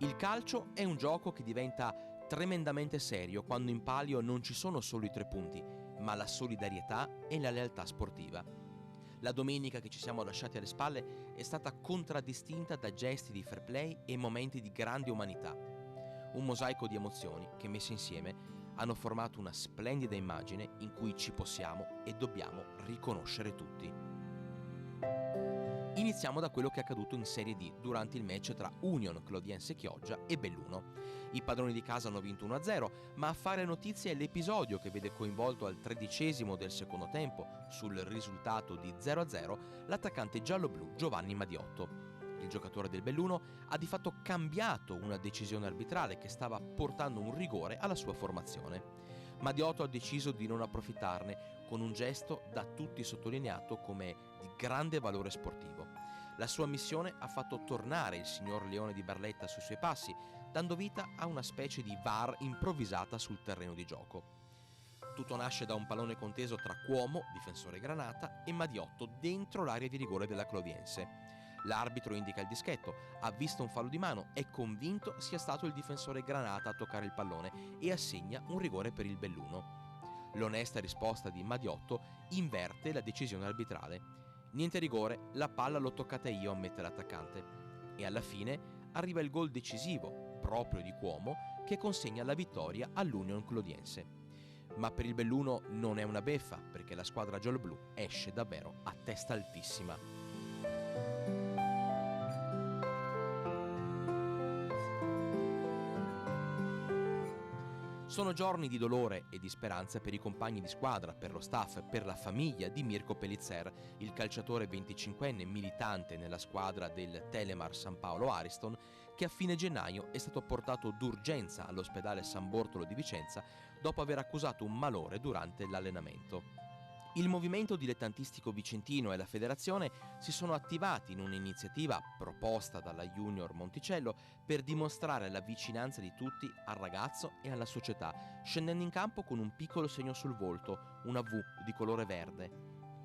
Il calcio è un gioco che diventa tremendamente serio quando in palio non ci sono solo i 3 punti, ma la solidarietà e la lealtà sportiva. La domenica che ci siamo lasciati alle spalle è stata contraddistinta da gesti di fair play e momenti di grande umanità. Un mosaico di emozioni che, messe insieme, hanno formato una splendida immagine in cui ci possiamo e dobbiamo riconoscere tutti. Iniziamo da quello che è accaduto in Serie D durante il match tra Union Clodiense Chioggia e Belluno. I padroni di casa hanno vinto 1-0, ma a fare notizia è l'episodio che vede coinvolto al 13° del secondo tempo, sul risultato di 0-0, l'attaccante giallo-blu Giovanni Madiotto. Il giocatore del Belluno ha di fatto cambiato una decisione arbitrale che stava portando un rigore alla sua formazione. Madiotto ha deciso di non approfittarne, con un gesto da tutti sottolineato come di grande valore sportivo. La sua missione ha fatto tornare il signor Leone di Barletta sui suoi passi, dando vita a una specie di VAR improvvisata sul terreno di gioco. Tutto nasce da un pallone conteso tra Cuomo, difensore granata, e Madiotto dentro l'area di rigore della Clodiense. L'arbitro indica il dischetto, ha visto un fallo di mano, è convinto sia stato il difensore granata a toccare il pallone e assegna un rigore per il Belluno. L'onesta risposta di Madiotto inverte la decisione arbitrale. Niente rigore, la palla l'ho toccata io, ammette l'attaccante. E alla fine arriva il gol decisivo, proprio di Cuomo, che consegna la vittoria all'Union Clodiense. Ma per il Belluno non è una beffa, perché la squadra gialloblu esce davvero a testa altissima. Sono giorni di dolore e di speranza per i compagni di squadra, per lo staff, per la famiglia di Mirko Pellicer, il calciatore 25enne militante nella squadra del Telemar San Paolo Ariston, che a fine gennaio è stato portato d'urgenza all'ospedale San Bortolo di Vicenza dopo aver accusato un malore durante l'allenamento. Il movimento dilettantistico vicentino e la federazione si sono attivati in un'iniziativa proposta dalla Junior Monticello per dimostrare la vicinanza di tutti al ragazzo e alla società, scendendo in campo con un piccolo segno sul volto, una V di colore verde.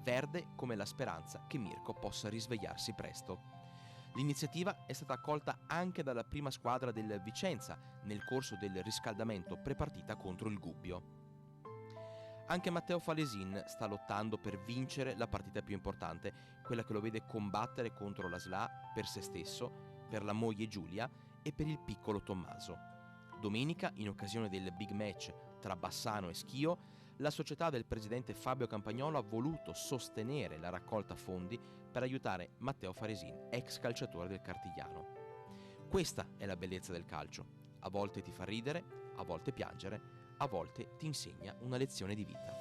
Verde come la speranza che Mirko possa risvegliarsi presto. L'iniziativa è stata accolta anche dalla prima squadra del Vicenza nel corso del riscaldamento prepartita contro il Gubbio. Anche Matteo Falesin sta lottando per vincere la partita più importante, quella che lo vede combattere contro la SLA per se stesso, per la moglie Giulia e per il piccolo Tommaso. Domenica, in occasione del big match tra Bassano e Schio, la società del presidente Fabio Campagnolo ha voluto sostenere la raccolta fondi per aiutare Matteo Falesin, ex calciatore del Cartigliano. Questa è la bellezza del calcio. A volte ti fa ridere, a volte piangere, a volte ti insegna una lezione di vita.